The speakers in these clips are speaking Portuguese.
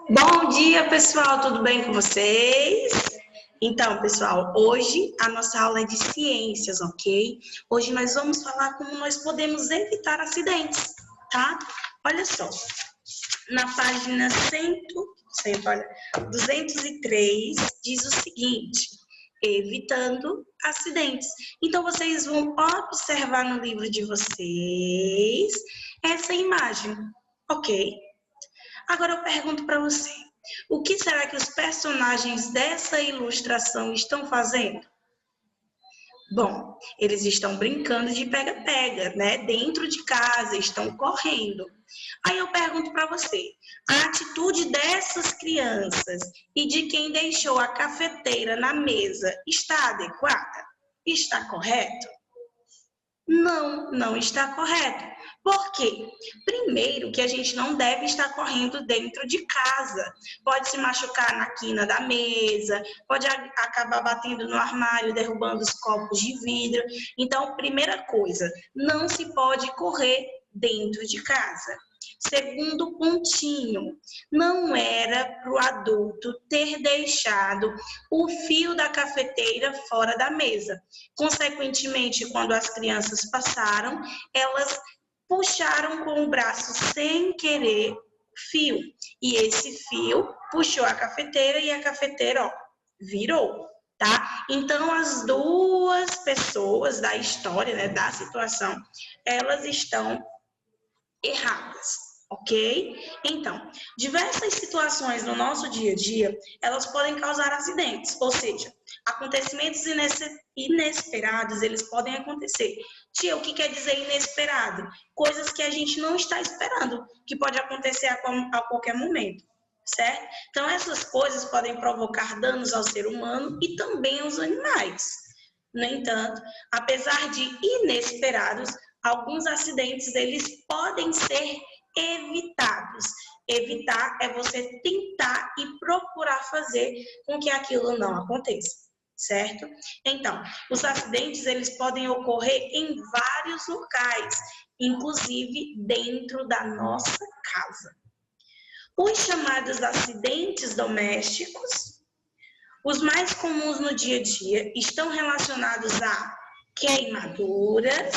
Bom dia, pessoal, tudo bem com vocês? Então, pessoal, hoje a nossa aula é de ciências, ok? Hoje nós vamos falar como nós podemos evitar acidentes, tá? Olha só, na página 203 diz o seguinte: evitando acidentes. Então, vocês vão observar no livro de vocês essa imagem, ok? Agora eu pergunto para você, o que será que os personagens dessa ilustração estão fazendo? Bom, eles estão brincando de pega-pega, né? Dentro de casa, estão correndo. Aí eu pergunto para você, a atitude dessas crianças e de quem deixou a cafeteira na mesa está adequada? Está correto? Não, não está correto. Por quê? Primeiro, que a gente não deve estar correndo dentro de casa. Pode se machucar na quina da mesa, pode acabar batendo no armário, derrubando os copos de vidro. Então, primeira coisa, não se pode correr dentro de casa. Segundo pontinho, não era para o adulto ter deixado o fio da cafeteira fora da mesa. Consequentemente, quando as crianças passaram, elas puxaram com o braço sem querer fio. E esse fio puxou a cafeteira e a cafeteira, ó, virou, tá? Então, as duas pessoas da história, né, da situação, elas estão erradas. Ok? Então, diversas situações no nosso dia a dia, elas podem causar acidentes, ou seja, acontecimentos inesperados, eles podem acontecer. Tia, o que quer dizer inesperado? Coisas que a gente não está esperando, que pode acontecer a qualquer momento, certo? Então, essas coisas podem provocar danos ao ser humano e também aos animais. No entanto, apesar de inesperados, alguns acidentes eles podem ser evitados. Evitar é você tentar e procurar fazer com que aquilo não aconteça, certo? Então, os acidentes eles podem ocorrer em vários locais, inclusive dentro da nossa casa. Os chamados acidentes domésticos, os mais comuns no dia a dia, estão relacionados a queimaduras,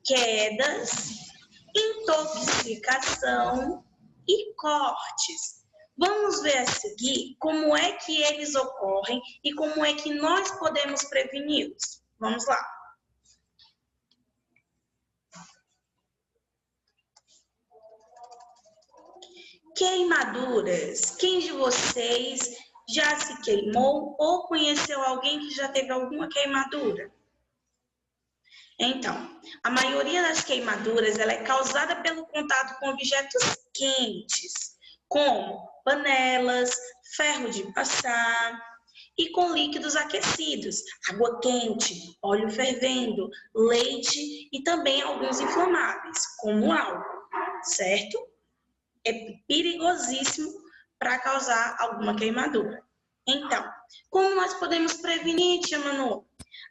quedas, intoxicação e cortes. Vamos ver a seguir como é que eles ocorrem e como é que nós podemos preveni-los. Vamos lá. Queimaduras. Quem de vocês já se queimou ou conheceu alguém que já teve alguma queimadura? Então, a maioria das queimaduras ela é causada pelo contato com objetos quentes, como panelas, ferro de passar e com líquidos aquecidos, água quente, óleo fervendo, leite e também alguns inflamáveis, como álcool, certo? É perigosíssimo para causar alguma queimadura. Então, como nós podemos prevenir, tia Manu?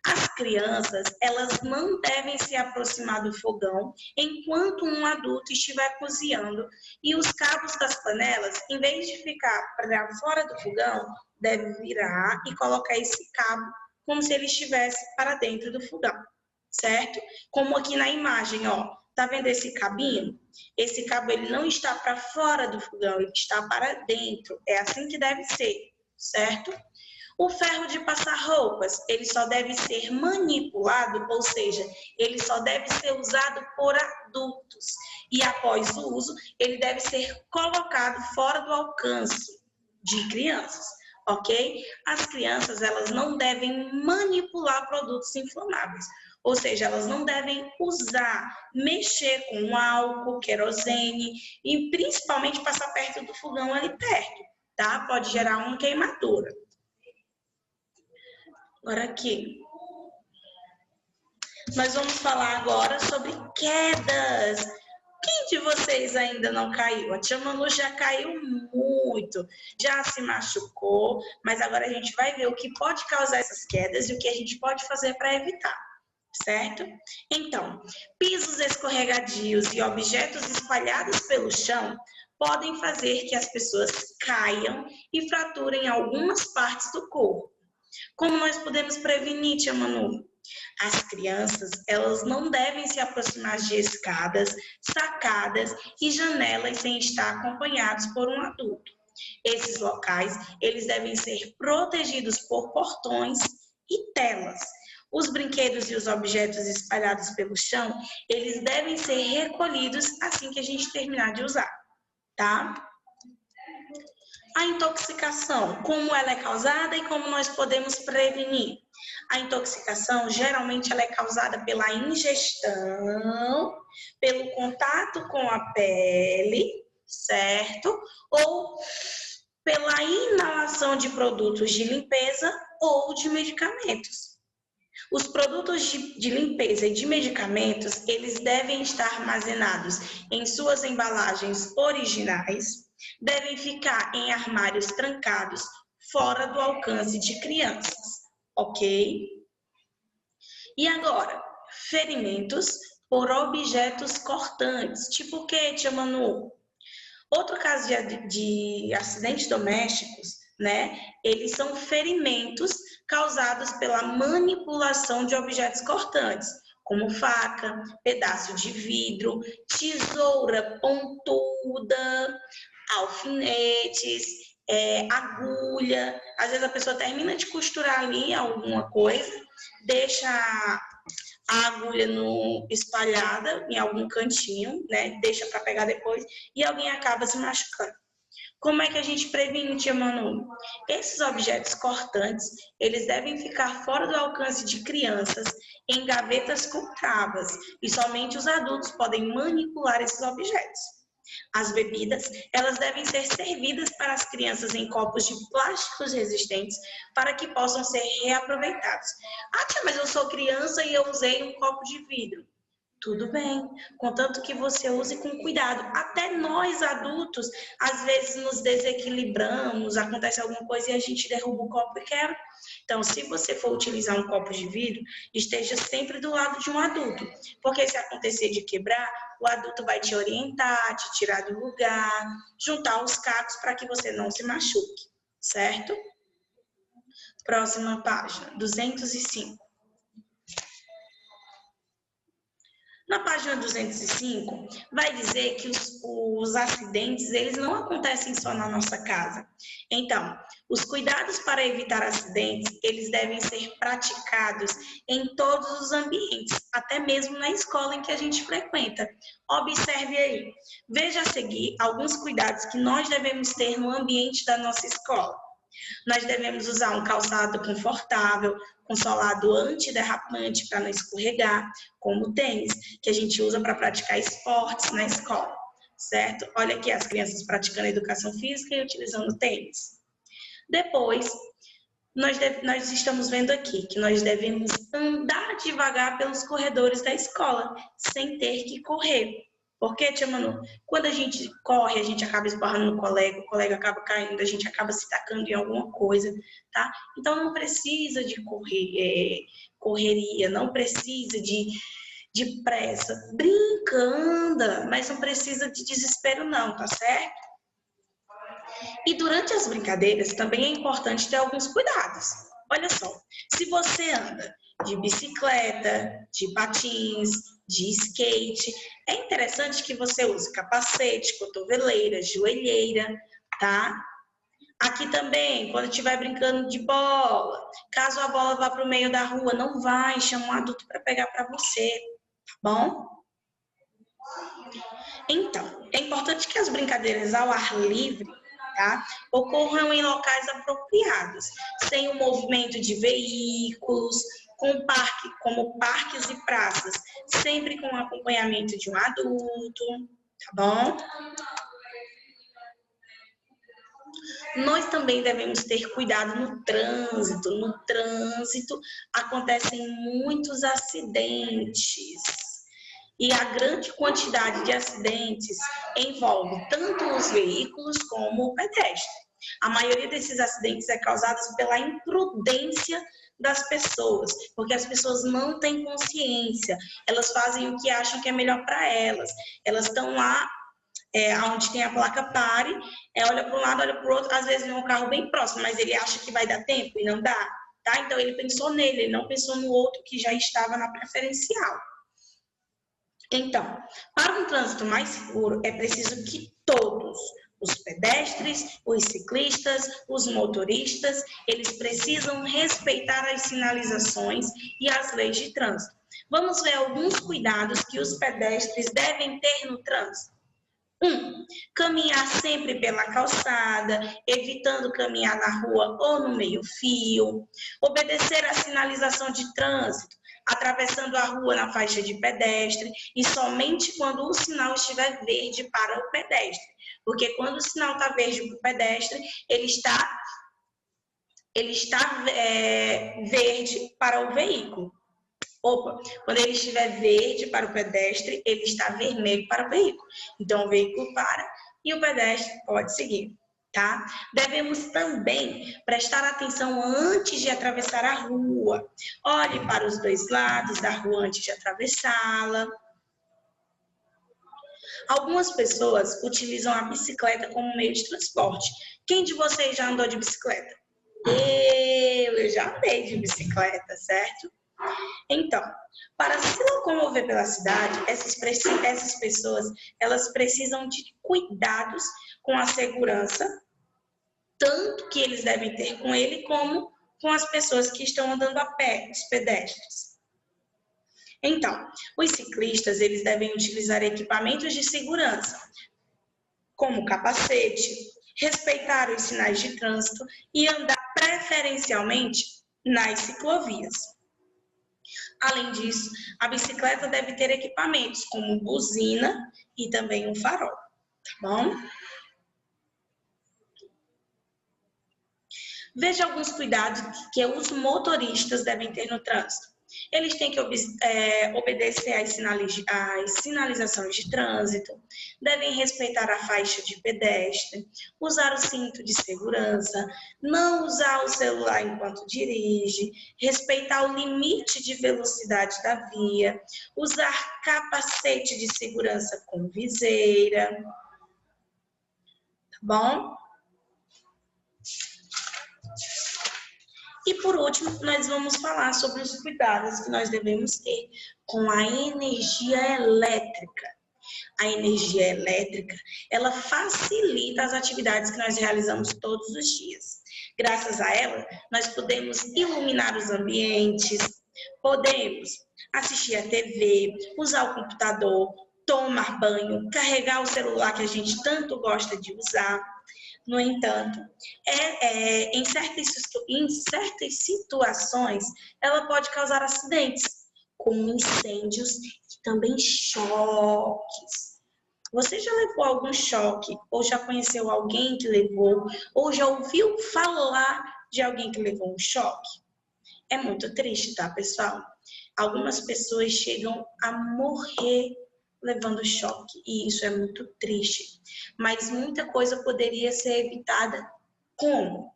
As crianças, elas não devem se aproximar do fogão enquanto um adulto estiver cozinhando e os cabos das panelas, em vez de ficar para fora do fogão, deve virar e colocar esse cabo como se ele estivesse para dentro do fogão, certo? Como aqui na imagem, ó, tá vendo esse cabinho? Esse cabo ele não está para fora do fogão, ele está para dentro. É assim que deve ser, certo? O ferro de passar roupas, ele só deve ser manipulado, ou seja, ele só deve ser usado por adultos. E após o uso, ele deve ser colocado fora do alcance de crianças, ok? As crianças, elas não devem manipular produtos inflamáveis. Ou seja, elas não devem usar, mexer com álcool, querosene e principalmente passar perto do fogão ali perto, tá? Pode gerar uma queimadura. Agora aqui, nós vamos falar agora sobre quedas. Quem de vocês ainda não caiu? A tia Manu já caiu muito, já se machucou, mas agora a gente vai ver o que pode causar essas quedas e o que a gente pode fazer para evitar, certo? Então, pisos escorregadios e objetos espalhados pelo chão podem fazer que as pessoas caiam e fraturem algumas partes do corpo. Como nós podemos prevenir, tia Manu? As crianças, elas não devem se aproximar de escadas, sacadas e janelas sem estar acompanhados por um adulto. Esses locais, eles devem ser protegidos por portões e telas. Os brinquedos e os objetos espalhados pelo chão, eles devem ser recolhidos assim que a gente terminar de usar, tá? A intoxicação, como ela é causada e como nós podemos prevenir? A intoxicação, geralmente, ela é causada pela ingestão, pelo contato com a pele, certo? Ou pela inalação de produtos de limpeza ou de medicamentos. Os produtos de limpeza e de medicamentos, eles devem estar armazenados em suas embalagens originais, devem ficar em armários trancados, fora do alcance de crianças, ok? E agora, ferimentos por objetos cortantes, tipo o que, tia Manu? Outro caso de acidentes domésticos, né? Eles são ferimentos causados pela manipulação de objetos cortantes, como faca, pedaço de vidro, tesoura pontuda, alfinetes, agulha. Às vezes a pessoa termina de costurar ali alguma coisa, deixa a agulha espalhada em algum cantinho, né? Deixa para pegar depois e alguém acaba se machucando. Como é que a gente previne, tia Manu? Esses objetos cortantes, eles devem ficar fora do alcance de crianças em gavetas com travas e somente os adultos podem manipular esses objetos. As bebidas, elas devem ser servidas para as crianças em copos de plásticos resistentes para que possam ser reaproveitados. Ah, tia, mas eu sou criança e eu usei um copo de vidro. Tudo bem, contanto que você use com cuidado. Até nós adultos, às vezes nos desequilibramos, acontece alguma coisa e a gente derruba o copo e quebra. Então, se você for utilizar um copo de vidro, esteja sempre do lado de um adulto, porque se acontecer de quebrar, o adulto vai te orientar, te tirar do lugar, juntar os cacos para que você não se machuque, certo? Próxima página, 205. Na página 205, vai dizer que os acidentes, eles não acontecem só na nossa casa. Então, os cuidados para evitar acidentes, eles devem ser praticados em todos os ambientes, até mesmo na escola em que a gente frequenta. Observe aí. Veja a seguir alguns cuidados que nós devemos ter no ambiente da nossa escola. Nós devemos usar um calçado confortável, com solado antiderrapante para não escorregar, como o tênis, que a gente usa para praticar esportes na escola, certo? Olha aqui as crianças praticando educação física e utilizando tênis. Depois, nós estamos vendo aqui que nós devemos andar devagar pelos corredores da escola, sem ter que correr. Por quê, tia Manu? Quando a gente corre, a gente acaba esbarrando no colega, o colega acaba caindo, a gente acaba se tacando em alguma coisa, tá? Então, não precisa de correria, não precisa de pressa. Brinca, anda, mas não precisa de desespero não, tá certo? E durante as brincadeiras, também é importante ter alguns cuidados. Olha só, se você anda de bicicleta, de patins, de skate, é interessante que você use capacete, cotoveleira, joelheira, tá? Aqui também, quando estiver brincando de bola, caso a bola vá para o meio da rua, não vai, chama um adulto para pegar para você, tá bom? Então, é importante que as brincadeiras ao ar livre, tá, ocorram em locais apropriados, sem o movimento de veículos, como parques e praças, sempre com o acompanhamento de um adulto, tá bom? Nós também devemos ter cuidado no trânsito. No trânsito acontecem muitos acidentes. E a grande quantidade de acidentes envolve tanto os veículos como o pedestre. A maioria desses acidentes é causada pela imprudência das pessoas, porque as pessoas não têm consciência, elas fazem o que acham que é melhor para elas. Elas estão lá onde tem a placa pare, olha para um lado, olha para o outro, às vezes vem um carro bem próximo, mas ele acha que vai dar tempo e não dá, tá? Então ele pensou nele, ele não pensou no outro que já estava na preferencial. Então, para um trânsito mais seguro, é preciso que todos, os pedestres, os ciclistas, os motoristas, eles precisam respeitar as sinalizações e as leis de trânsito. Vamos ver alguns cuidados que os pedestres devem ter no trânsito. 1. Caminhar sempre pela calçada, evitando caminhar na rua ou no meio-fio. Obedecer à sinalização de trânsito, atravessando a rua na faixa de pedestre e somente quando o sinal estiver verde para o pedestre. Porque quando o sinal está verde para o pedestre, ele está verde para o veículo. Quando ele estiver verde para o pedestre, ele está vermelho para o veículo. Então, o veículo para e o pedestre pode seguir, tá? Devemos também prestar atenção antes de atravessar a rua. Olhe para os dois lados da rua antes de atravessá-la. Algumas pessoas utilizam a bicicleta como meio de transporte. Quem de vocês já andou de bicicleta? Eu já andei de bicicleta, certo? Então, para se locomover pela cidade, essas pessoas, elas precisam de cuidados com a segurança, tanto que eles devem ter com ele, como com as pessoas que estão andando a pé, os pedestres. Então, os ciclistas, eles devem utilizar equipamentos de segurança, como capacete, respeitar os sinais de trânsito e andar preferencialmente nas ciclovias. Além disso, a bicicleta deve ter equipamentos como buzina e também um farol, tá bom? Veja alguns cuidados que os motoristas devem ter no trânsito. Eles têm que obedecer às sinalizações de trânsito, devem respeitar a faixa de pedestre, usar o cinto de segurança, não usar o celular enquanto dirige, respeitar o limite de velocidade da via, usar capacete de segurança com viseira, tá bom? E por último, nós vamos falar sobre os cuidados que nós devemos ter com a energia elétrica. A energia elétrica, ela facilita as atividades que nós realizamos todos os dias. Graças a ela, nós podemos iluminar os ambientes, podemos assistir a TV, usar o computador, tomar banho, carregar o celular que a gente tanto gosta de usar. No entanto, em certas situações, ela pode causar acidentes, como incêndios e também choques. Você já levou algum choque? Ou já conheceu alguém que levou? Ou já ouviu falar de alguém que levou um choque? É muito triste, tá, pessoal? Algumas pessoas chegam a morrer levando choque, e isso é muito triste. Mas muita coisa poderia ser evitada como?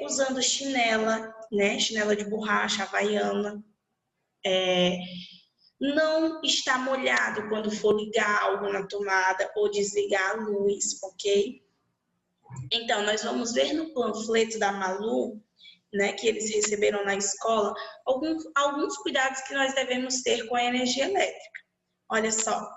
Usando chinela, né? Chinela de borracha, havaiana. Não estar molhado quando for ligar algo na tomada ou desligar a luz, ok? Então, nós vamos ver no panfleto da Malu, né, que eles receberam na escola, alguns cuidados que nós devemos ter com a energia elétrica. Olha só,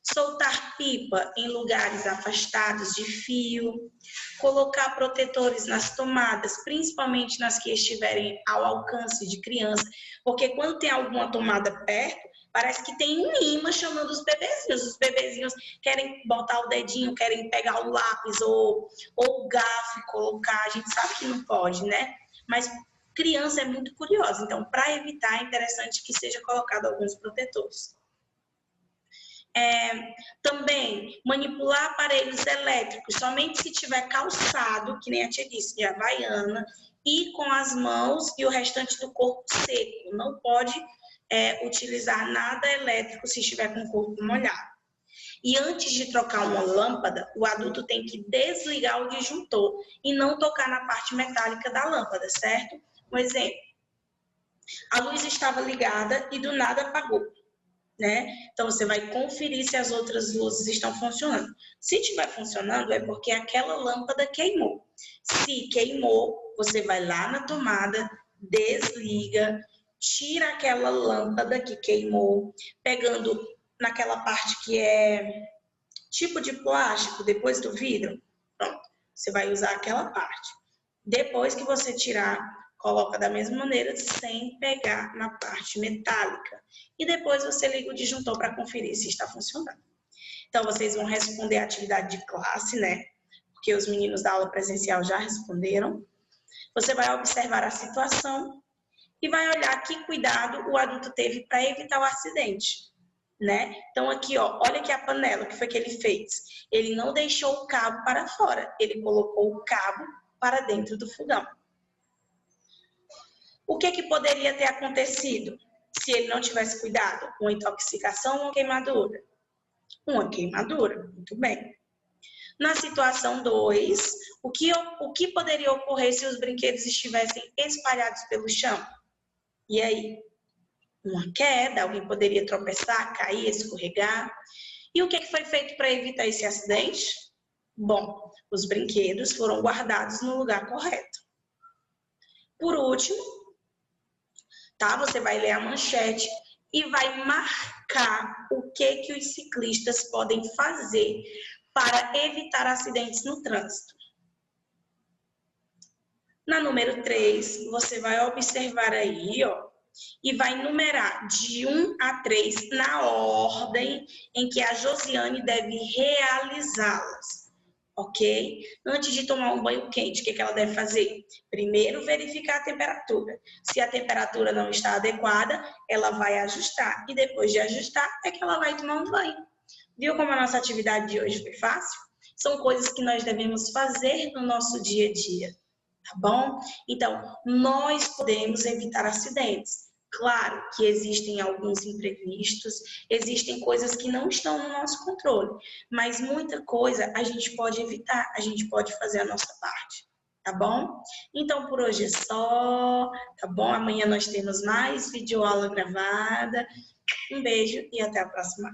soltar pipa em lugares afastados de fio, colocar protetores nas tomadas, principalmente nas que estiverem ao alcance de criança, porque quando tem alguma tomada perto, parece que tem um imã chamando os bebezinhos querem botar o dedinho, querem pegar o lápis ou o garfo e colocar, a gente sabe que não pode, né? Mas criança é muito curiosa, então para evitar é interessante que seja colocado alguns protetores. Também manipular aparelhos elétricos somente se tiver calçado, que nem a tia disse, de havaiana, e com as mãos e o restante do corpo seco. Não pode utilizar nada elétrico se estiver com o corpo molhado. E antes de trocar uma lâmpada, o adulto tem que desligar o disjuntor e não tocar na parte metálica da lâmpada, certo? Um exemplo, a luz estava ligada e do nada apagou. né? Então, você vai conferir se as outras luzes estão funcionando. Se estiver funcionando, é porque aquela lâmpada queimou. Se queimou, você vai lá na tomada, desliga, tira aquela lâmpada que queimou, pegando naquela parte que é tipo de plástico, depois do vidro. Pronto, você vai usar aquela parte. Depois que você tirar, coloca da mesma maneira, sem pegar na parte metálica. E depois você liga o disjuntor para conferir se está funcionando. Então, vocês vão responder a atividade de classe, né? Porque os meninos da aula presencial já responderam. Você vai observar a situação e vai olhar que cuidado o adulto teve para evitar o acidente, né? Então, aqui, ó, olha aqui a panela, o que foi que ele fez? Ele não deixou o cabo para fora, ele colocou o cabo para dentro do fogão. O que poderia ter acontecido se ele não tivesse cuidado? Uma intoxicação ou uma queimadura? Uma queimadura, muito bem. Na situação 2, o que poderia ocorrer se os brinquedos estivessem espalhados pelo chão? E aí? Uma queda, alguém poderia tropeçar, cair, escorregar. E o que foi feito para evitar esse acidente? Bom, os brinquedos foram guardados no lugar correto. Por último, tá? Você vai ler a manchete e vai marcar o que os ciclistas podem fazer para evitar acidentes no trânsito. Na número 3, você vai observar aí, ó, e vai numerar de 1 a 3 na ordem em que a Josiane deve realizá-las. Ok? Antes de tomar um banho quente, o que ela deve fazer? Primeiro, verificar a temperatura. Se a temperatura não está adequada, ela vai ajustar. E depois de ajustar, é que ela vai tomar um banho. Viu como a nossa atividade de hoje foi fácil? São coisas que nós devemos fazer no nosso dia a dia, tá bom? Então, nós podemos evitar acidentes. Claro que existem alguns imprevistos, existem coisas que não estão no nosso controle, mas muita coisa a gente pode evitar, a gente pode fazer a nossa parte, tá bom? Então, por hoje é só, tá bom? Amanhã nós temos mais videoaula gravada. Um beijo e até a próxima.